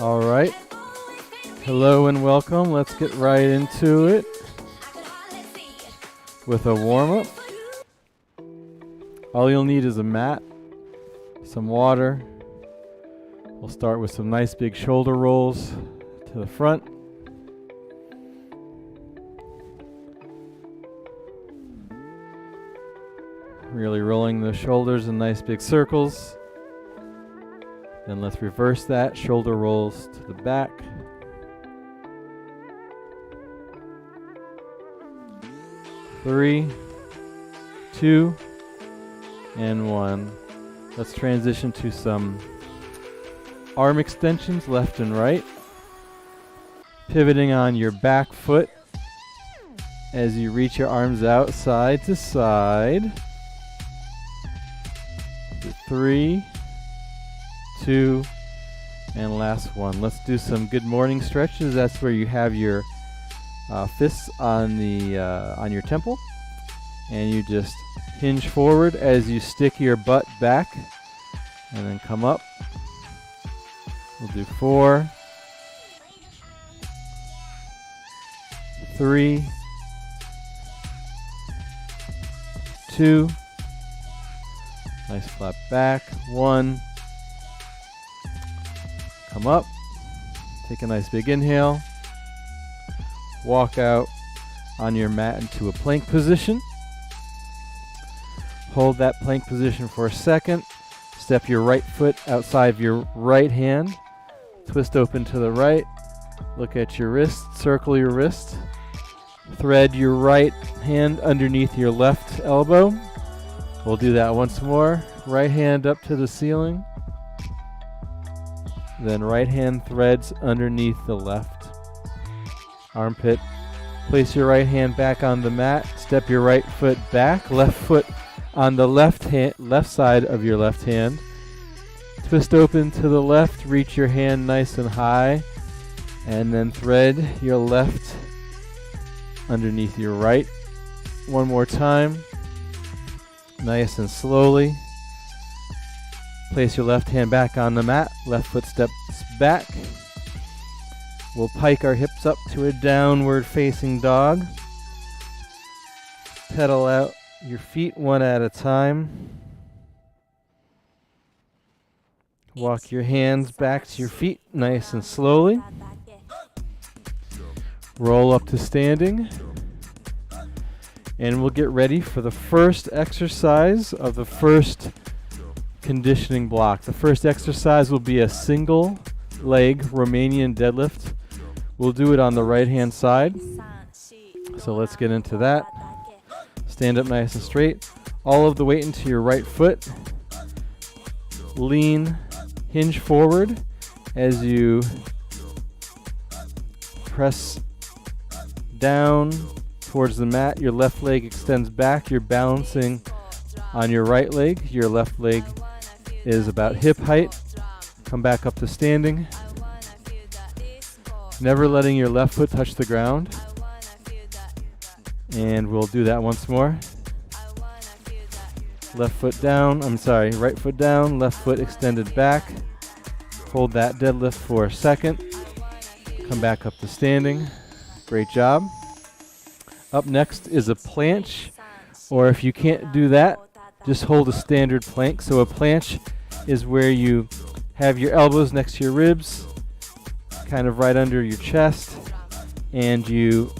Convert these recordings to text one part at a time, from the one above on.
All right. Hello and welcome. Let's get right into it with a warm-up. All you'll need is a mat, some water. We'll start with some nice big shoulder rolls to the front. Really rolling the shoulders in nice big circles. Then let's reverse that, shoulder rolls to the back. Three, two, and one. Let's transition to some arm extensions left and right. Pivoting on your back foot as you reach your arms out side to side. 3, 2, and last one. Let's do some good morning stretches. That's where you have your fists on your temple, and you just hinge forward as you stick your butt back, and then come up. We'll do 4, 3, 2. Nice flat back. 1. Come up. Take a nice big inhale. Walk out on your mat into a plank position. Hold that plank position for a second. Step your right foot outside of your right hand. Twist open to the right. Look at your wrist. Circle your wrist. Thread your right hand underneath your left elbow. We'll do that once more. Right hand up to the ceiling. Then right hand threads underneath the left armpit. Place your right hand back on the mat. Step your right foot back. Left foot on the left side of your left hand. Twist open to the left. Reach your hand nice and high. And then thread your left underneath your right. One more time. Nice and slowly. Place your left hand back on the mat. Left foot steps back. We'll pike our hips up to a downward facing dog. Pedal out your feet one at a time. Walk your hands back to your feet nice and slowly. Roll up to standing. And we'll get ready for the first exercise of the first conditioning block. The first exercise will be a single leg Romanian deadlift. We'll do it on the right hand side. So let's get into that. Stand up nice and straight. All of the weight into your right foot. Lean, hinge forward as you press down towards the mat. Your left leg extends back. You're balancing on your right leg. Your left leg is about hip height. Come back up to standing. Never letting your left foot touch the ground. And we'll do that once more. Left foot down. Right foot down. Left foot extended back. Hold that deadlift for a second. Come back up to standing. Great job. Up next is a planche, or if you can't do that, just hold a standard plank. So a planche is where you have your elbows next to your ribs, kind of right under your chest, and you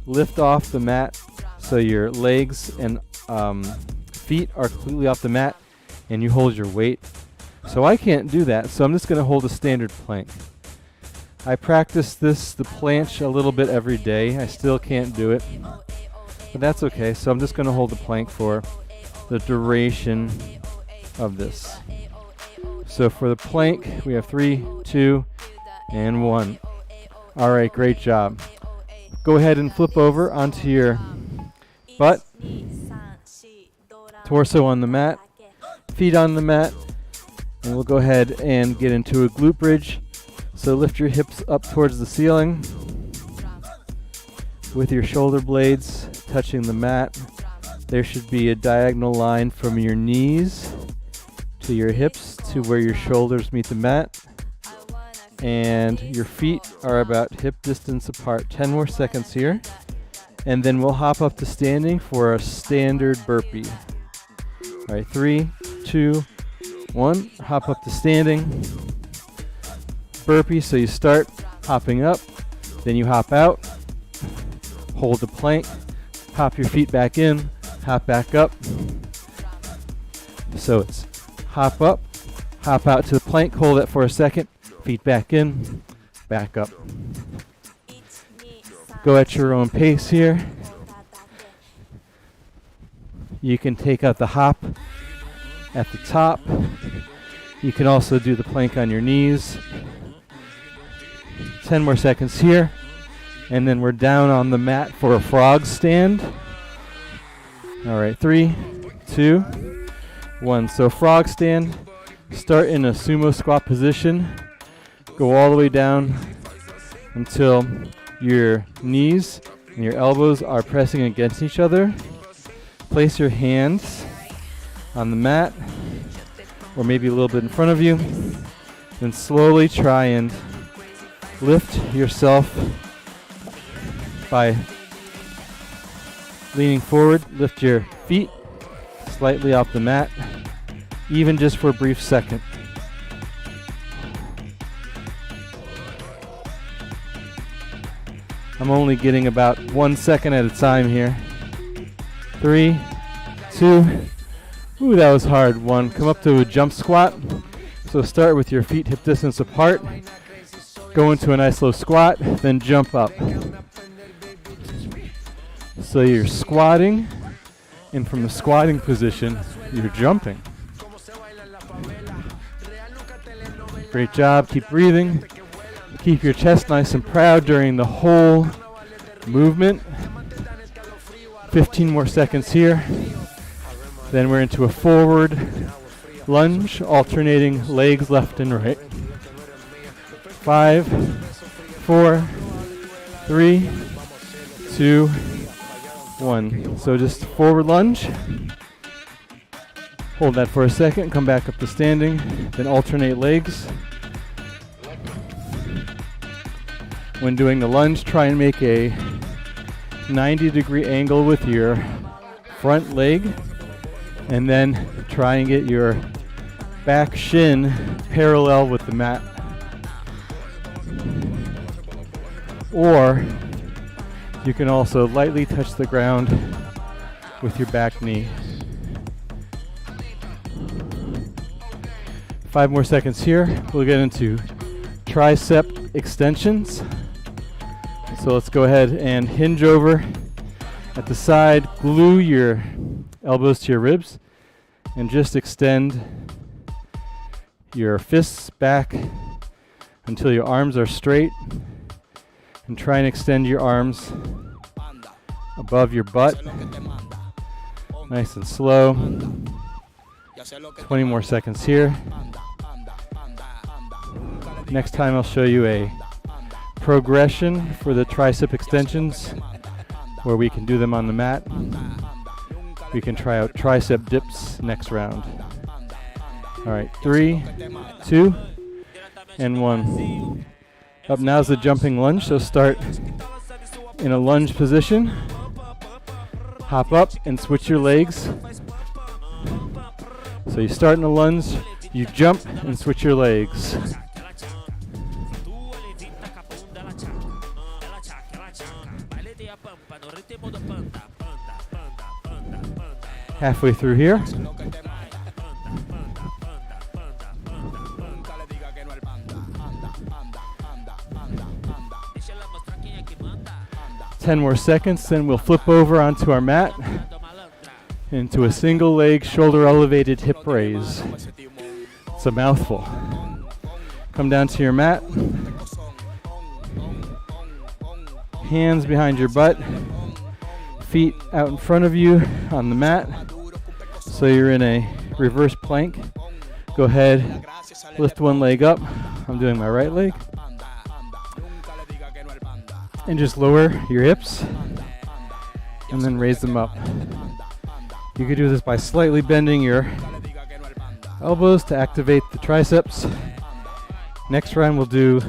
lift off the mat so your legs and feet are completely off the mat, and you hold your weight. So I can't do that, so I'm just going to hold a standard plank. I practice the planche a little bit every day. I still can't do it, but that's okay. So I'm just going to hold the plank for the duration of this. So for the plank, we have 3, 2, and 1. All right, great job. Go ahead and flip over onto your butt, torso on the mat, feet on the mat, and we'll go ahead and get into a glute bridge. So lift your hips up towards the ceiling with your shoulder blades touching the mat. There should be a diagonal line from your knees to your hips to where your shoulders meet the mat. and your feet are about hip distance apart. 10 more seconds here, and then we'll hop up to standing for a standard burpee. All right, 3, 2, 1, hop up to standing. Burpee, so you start hopping up, then you hop out, hold the plank, hop your feet back in, hop back up. So it's hop up, hop out to the plank, hold it for a second, feet back in, back up. Go at your own pace here. You can take out the hop at the top. You can also do the plank on your knees. 10 more seconds here, and then we're down on the mat for a frog stand. All right, 3, 2, 1. So frog stand, start in a sumo squat position, go all the way down until your knees and your elbows are pressing against each other. Place your hands on the mat, or maybe a little bit in front of you. Then slowly try and lift yourself by leaning forward. Lift your feet slightly off the mat, even just for a brief second. I'm only getting about 1 second at a time here. 3, 2, ooh, that was hard. 1, come up to a jump squat. So start with your feet hip distance apart, go into a nice low squat, then jump up. So you're squatting, and from the squatting position, you're jumping. Great job, keep breathing. Keep your chest nice and proud during the whole movement. 15 more seconds here. Then we're into a forward lunge, alternating legs left and right. 5, 4, 3, 2, 1. So just forward lunge. Hold that for a second, come back up to standing, then alternate legs. When doing the lunge, try and make a 90-degree angle with your front leg, and then try and get your back shin parallel with the mat. Or you can also lightly touch the ground with your back knee. 5 more seconds here. We'll get into tricep extensions. So let's go ahead and hinge over at the side, glue your elbows to your ribs, and just extend your fists back until your arms are straight, and try and extend your arms above your butt, nice and slow. 20 more seconds here. Next time I'll show you a progression for the tricep extensions where we can do them on the mat. We can try out tricep dips next round. All right, 3, 2, and 1. Up now is the jumping lunge, so start in a lunge position. Hop up and switch your legs. So you start in a lunge, you jump and switch your legs. Halfway through here. Ten more seconds, then we'll flip over onto our mat into a single leg shoulder elevated hip raise. It's a mouthful. Come down to your mat. Hands behind your butt. Feet out in front of you on the mat. So you're in a reverse plank. Go ahead, lift one leg up. I'm doing my right leg. And just lower your hips and then raise them up. You can do this by slightly bending your elbows to activate the triceps. Next round we'll do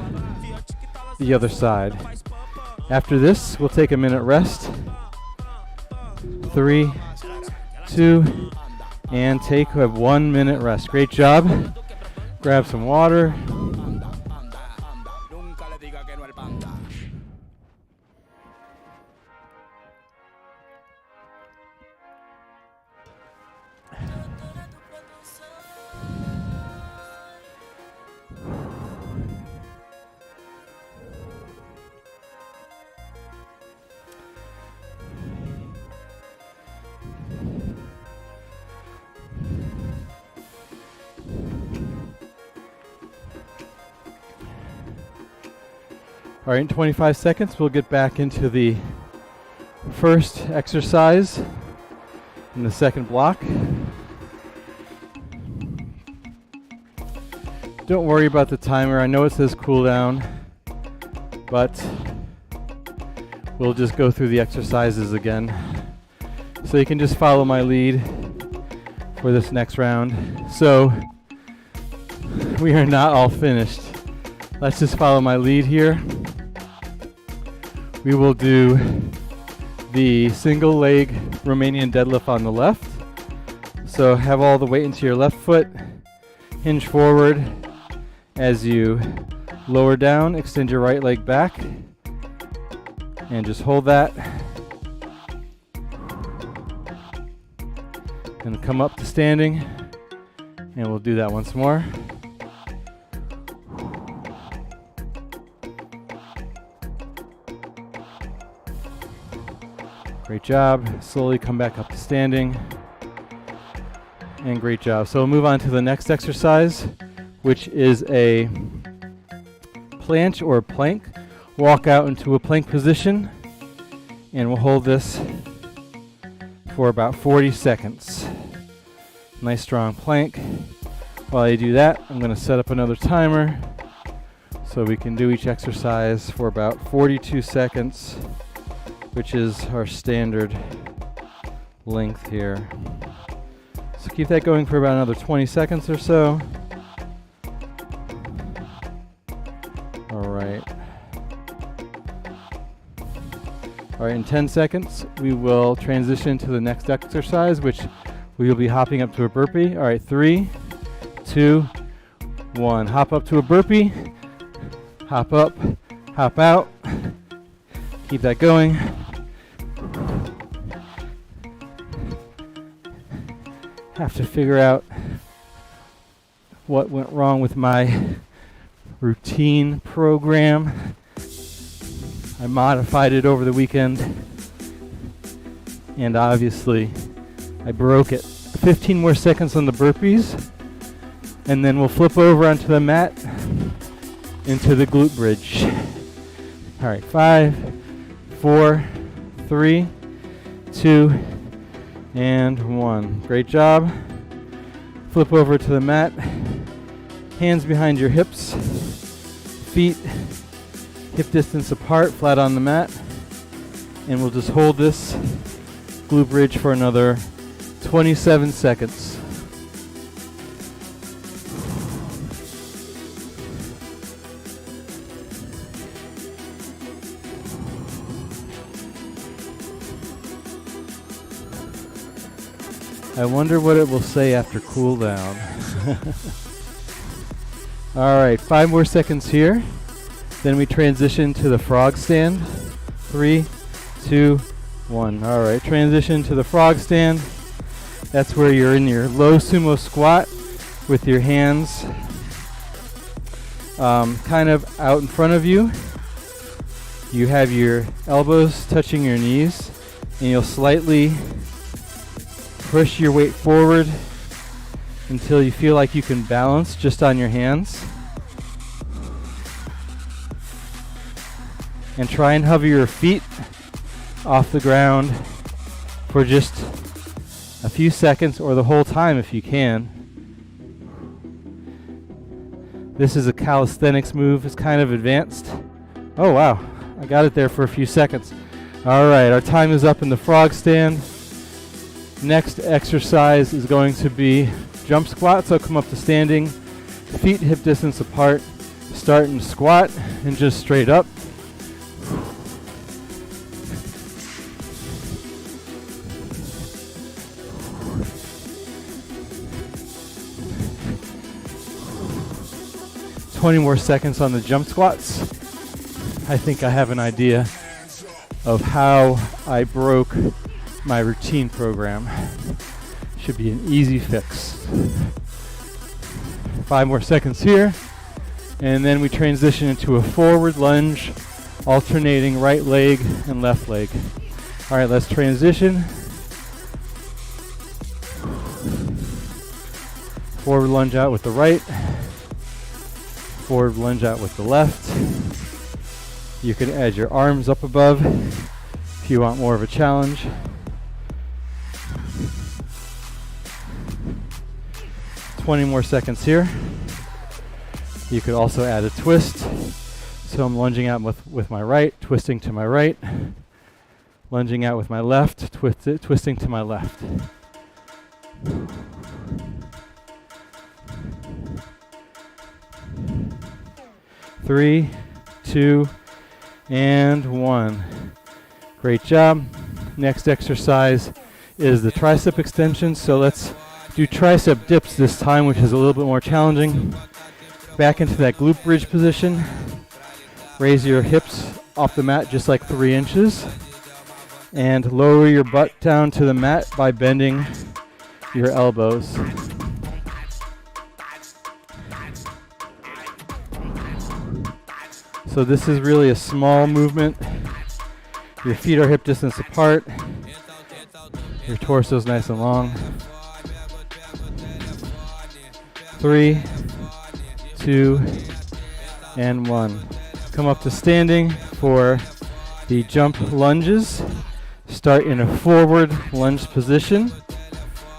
the other side. After this, we'll take a minute rest. 3, 2, and take a 1 minute rest. Great job. Grab some water. All right, in 25 seconds, we'll get back into the first exercise in the second block. Don't worry about the timer. I know it says cool down, but we'll just go through the exercises again. So you can just follow my lead for this next round. So we are not all finished. Let's just follow my lead here. We will do the single leg Romanian deadlift on the left. So have all the weight into your left foot, hinge forward. As you lower down, extend your right leg back, and just hold that. And come up to standing, and we'll do that once more. Great job. Slowly come back up to standing. And great job. So we'll move on to the next exercise, which is a planche or plank. Walk out into a plank position, and we'll hold this for about 40 seconds. Nice strong plank. While you do that, I'm going to set up another timer so we can do each exercise for about 42 seconds. Which is our standard length here. So keep that going for about another 20 seconds or so. All right. All right, in 10 seconds, we will transition to the next exercise, which we will be hopping up to a burpee. All right, 3, 2, 1. Hop up to a burpee. Hop up, hop out. Keep that going. Have to figure out what went wrong with my routine program. I modified it over the weekend, and obviously I broke it. 15 more seconds on the burpees, and then we'll flip over onto the mat into the glute bridge. All right, 5, 4, 3, 2, and 1. Great job. Flip over to the mat. Hands behind your hips. Feet hip distance apart, flat on the mat. And we'll just hold this glute bridge for another 27 seconds. I wonder what it will say after cool down. All right, 5 more seconds here. Then we transition to the frog stand. 3, 2, 1. All right, transition to the frog stand. That's where you're in your low sumo squat with your hands kind of out in front of you. You have your elbows touching your knees, and you'll slightly push your weight forward until you feel like you can balance just on your hands. And try and hover your feet off the ground for just a few seconds or the whole time if you can. This is a calisthenics move. It's kind of advanced. Oh wow, I got it there for a few seconds. All right, our time is up in the frog stand. Next exercise is going to be jump squat. So come up to standing, feet hip distance apart, Start and squat and just straight up. "20 more seconds on the jump squats." I think I have an idea of how I broke my routine program. Should be an easy fix. 5 more seconds here. And then we transition into a forward lunge, alternating right leg and left leg. All right, let's transition. Forward lunge out with the right. Forward lunge out with the left. You can add your arms up above if you want more of a challenge. 20 more seconds here. You could also add a twist. So I'm lunging out with my right, twisting to my right, lunging out with my left, twisting to my left. Three, 2, and 1. Great job. Next exercise is the tricep extension. So let's do tricep dips this time, which is a little bit more challenging. Back into that glute bridge position. Raise your hips off the mat just like 3 inches. And lower your butt down to the mat by bending your elbows. So this is really a small movement. Your feet are hip distance apart. Your torso is nice and long. 3, 2, and 1. Come up to standing for the jump lunges. Start in a forward lunge position.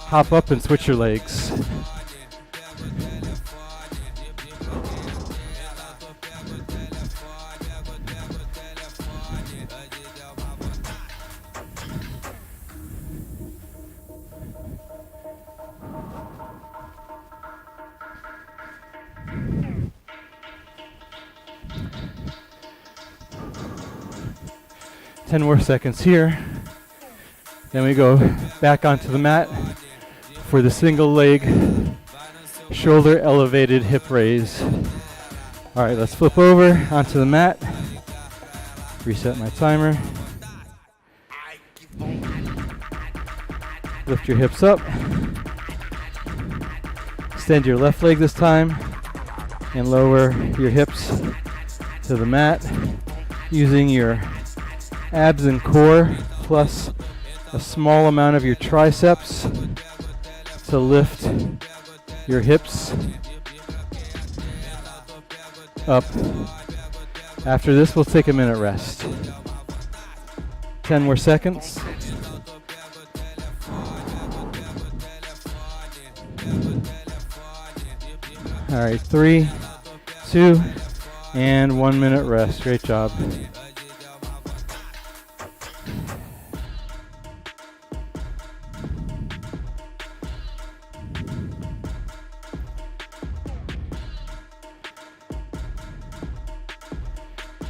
Hop up and switch your legs. Ten more seconds here. Then we go back onto the mat for the single leg shoulder elevated hip raise. All right, let's flip over onto the mat. Reset my timer. Lift your hips up. Extend your left leg this time and lower your hips to the mat using your abs and core plus a small amount of your triceps to lift your hips up. After this, we'll take a minute rest. 10 more seconds. All right, 3, 2, and 1 minute rest. Great job.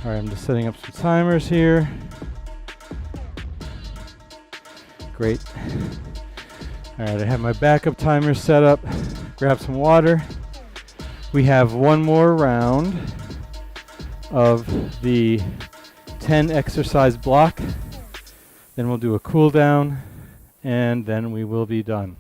All right, I'm just setting up some timers here. Great. All right, I have my backup timer set up. Grab some water. We have one more round of the 10 exercise block. Then we'll do a cool down, and then we will be done.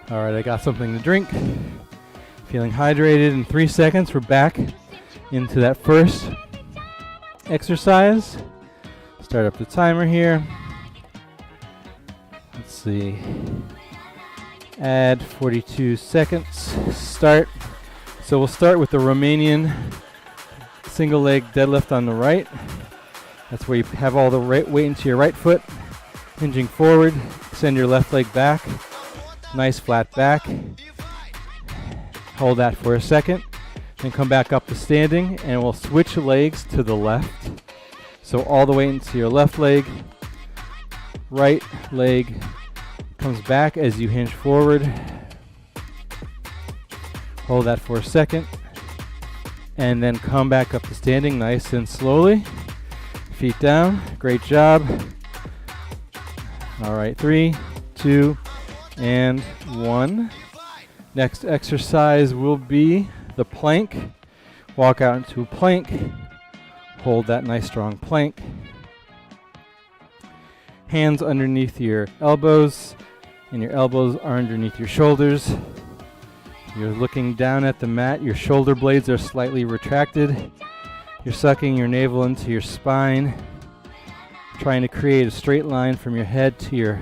All right, I got something to drink. Feeling hydrated in 3 seconds. We're back into that first exercise. Start up the timer here. Let's see. Add 42 seconds. Start. So we'll start with the Romanian single leg deadlift on the right. That's where you have all the weight into your right foot. Hinging forward. Extend your left leg back. Nice flat back. Hold that for a second. Then come back up to standing, and we'll switch legs to the left. So all the way into your left leg. Right leg comes back as you hinge forward. Hold that for a second. And then come back up to standing nice and slowly. Feet down. Great job. All right, 3, 2, and 1. Next exercise will be the plank. Walk out into a plank. Hold that nice strong plank. Hands underneath your elbows, and your elbows are underneath your shoulders. You're looking down at the mat. Your shoulder blades are slightly retracted. You're sucking your navel into your spine, trying to create a straight line from your head to your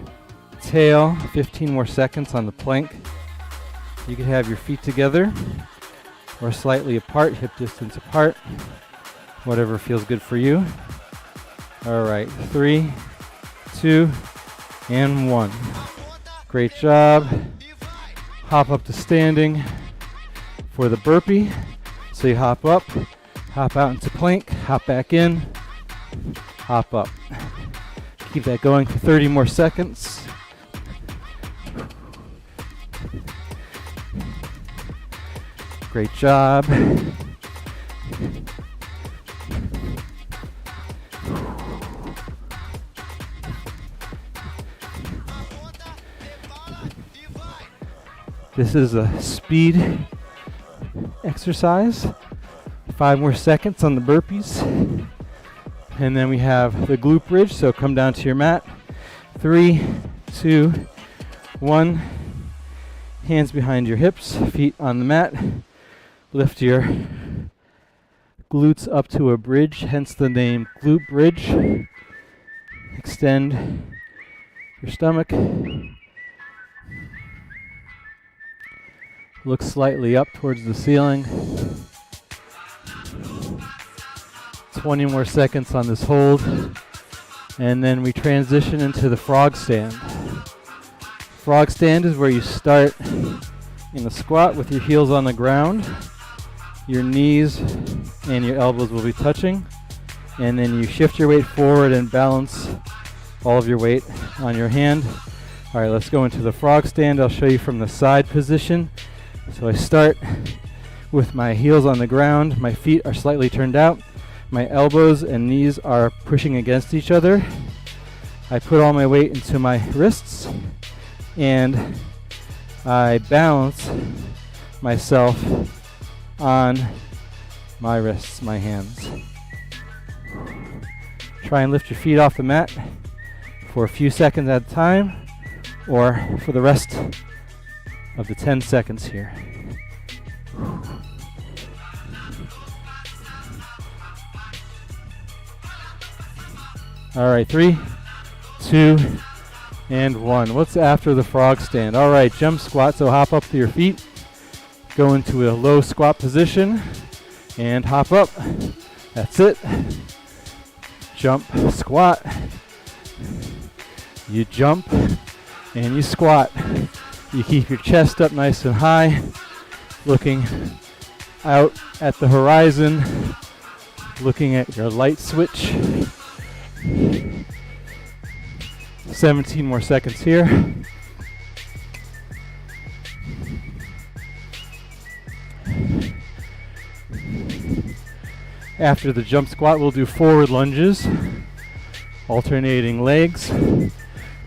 tail. 15 more seconds on the plank. You can have your feet together or slightly apart, hip distance apart, whatever feels good for you. All right, 3, 2, and 1. Great job. Hop up to standing for the burpee. So you hop up, hop out into plank, hop back in, hop up. Keep that going for 30 more seconds. Great job. This is a speed exercise. 5 more seconds on the burpees. And then we have the glute bridge, so come down to your mat. 3, 2, 1. Hands behind your hips, feet on the mat. Lift your glutes up to a bridge, hence the name Glute Bridge. Extend your stomach. Look slightly up towards the ceiling. 20 more seconds on this hold. And then we transition into the frog stand. Frog stand is where you start in a squat with your heels on the ground. Your knees and your elbows will be touching. And then you shift your weight forward and balance all of your weight on your hand. All right, let's go into the frog stand. I'll show you from the side position. So I start with my heels on the ground. My feet are slightly turned out. My elbows and knees are pushing against each other. I put all my weight into my wrists and I balance myself on my wrists, my hands. Try and lift your feet off the mat for a few seconds at a time, or for the rest of the 10 seconds here. All right, 3, 2, and 1. What's after the frog stand? All right, jump squat, so hop up to your feet. Go into a low squat position and hop up. That's it. Jump, squat. You jump and you squat. You keep your chest up nice and high, looking out at the horizon, looking at your light switch. 17 more seconds here. After the jump squat, we'll do forward lunges, alternating legs.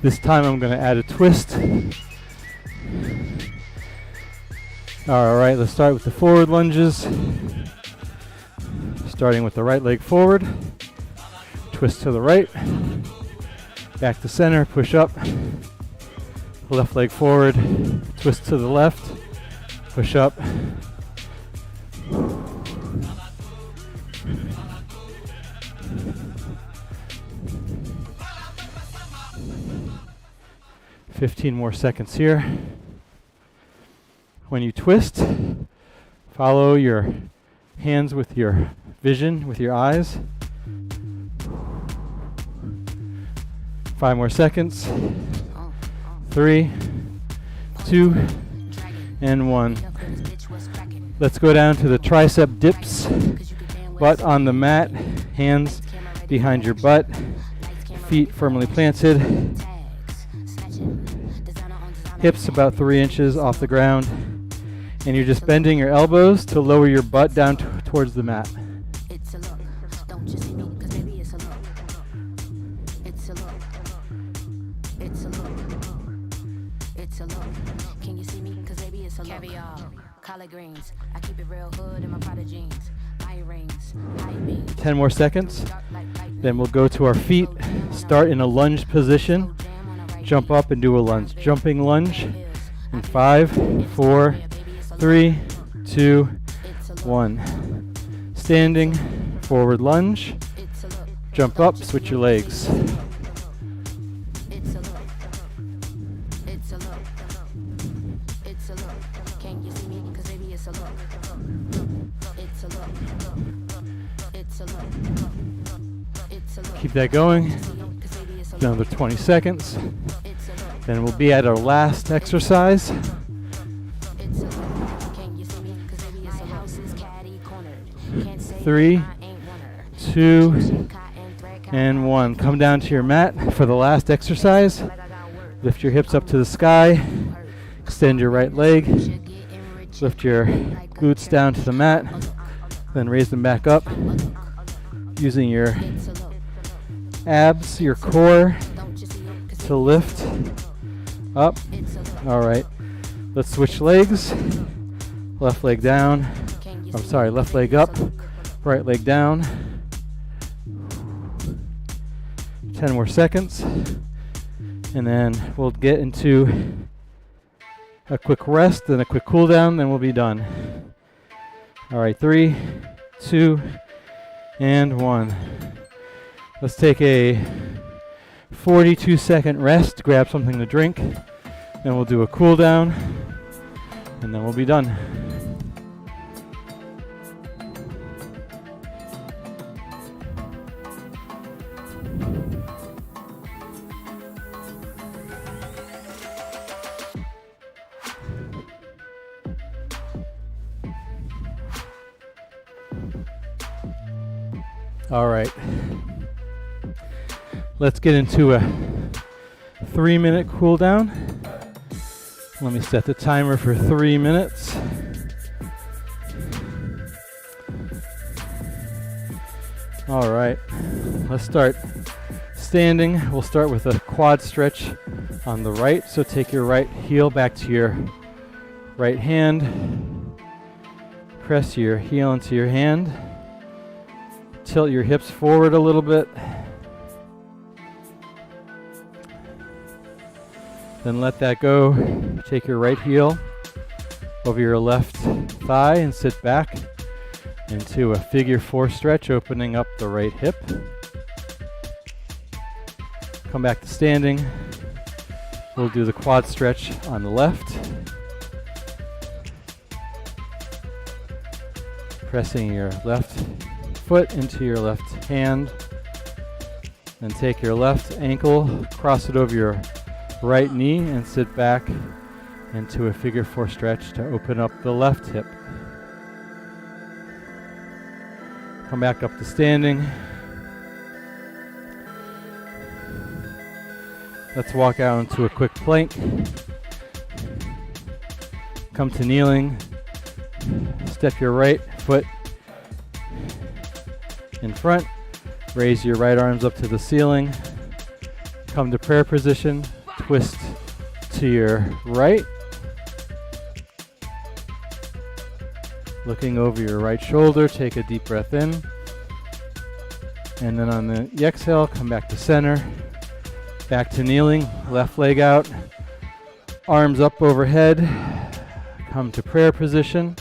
This time I'm going to add a twist. All right, let's start with the forward lunges. Starting with the right leg forward, twist to the right, back to center, push up, left leg forward, twist to the left, push up. $15 more seconds here. When you twist, follow your hands with your vision, with your eyes. 5 more seconds. 3, 2, and 1. Let's go down to the tricep dips. Butt on the mat, hands behind your butt, feet firmly planted, hips about 3 inches off the ground, and you're just bending your elbows to lower your butt down towards the mat. Greens. I keep it real hood in my Prada jeans. My rings, high beams. 10 more seconds. Then we'll go to our feet. Start in a lunge position. Jump up and do a lunge. Jumping lunge. In 5, 4, 3, 2, 1. Standing, forward lunge. Jump up, switch your legs. Keep that going. Another 20 seconds. Then we'll be at our last exercise. 3, 2, and 1. Come down to your mat for the last exercise. Lift your hips up to the sky. Extend your right leg. Lift your glutes down to the mat. Then raise them back up. Using your abs, your core to lift up. All right. Let's switch legs. Left leg down. I'm sorry, left leg up. Right leg down. 10 more seconds. And then we'll get into a quick rest and a quick cool down, then we'll be done. All right, 3, 2, and 1. Let's take a 42-second rest, grab something to drink, then we'll do a cool down, and then we'll be done. All right, let's get into a 3-minute cool down. Let me set the timer for 3 minutes. All right, let's start standing. We'll start with a quad stretch on the right. So take your right heel back to your right hand. Press your heel into your hand. Tilt your hips forward a little bit. Then let that go. Take your right heel over your left thigh and sit back into a figure 4 stretch, opening up the right hip. Come back to standing. We'll do the quad stretch on the left. Pressing your left foot into your left hand. Then take your left ankle, cross it over your right knee, and sit back into a figure 4 stretch to open up the left hip. Come back up to standing. Let's walk out into a quick plank. Come to kneeling. Step your right foot in front. Raise your right arms up to the ceiling. Come to prayer position. Twist to your right. Looking over your right shoulder, take a deep breath in. And then on the exhale, come back to center. Back to kneeling, left leg out. Arms up overhead. Come to prayer position.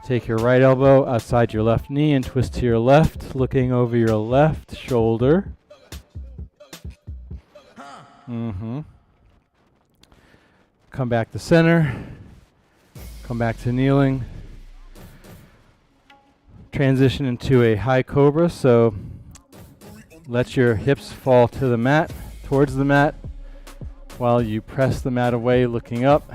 Take your right elbow outside your left knee and twist to your left, looking over your left shoulder. Come back to center. Come back to kneeling. Transition into a high cobra, so let your hips fall to the mat, towards the mat, while you press the mat away, looking up.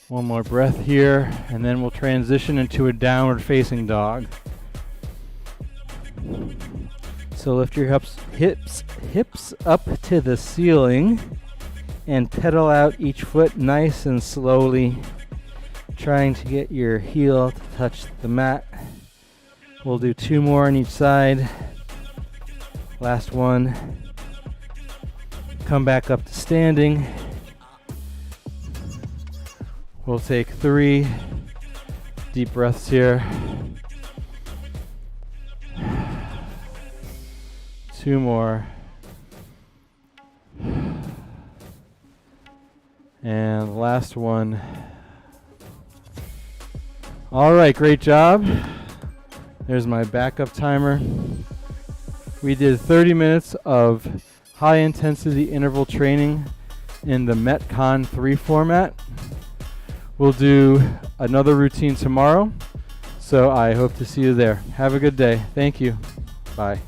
One more breath here, and then we'll transition into a downward facing dog. So lift your hips up to the ceiling and pedal out each foot nice and slowly, trying to get your heel to touch the mat. We'll do 2 more on each side. Last one. Come back up to standing. We'll take 3 deep breaths here. 2 more. And last one. All right, great job. There's my backup timer. We did 30 minutes of high intensity interval training in the Metcon3 format. We'll do another routine tomorrow, so I hope to see you there. Have a good day. Thank you. Bye.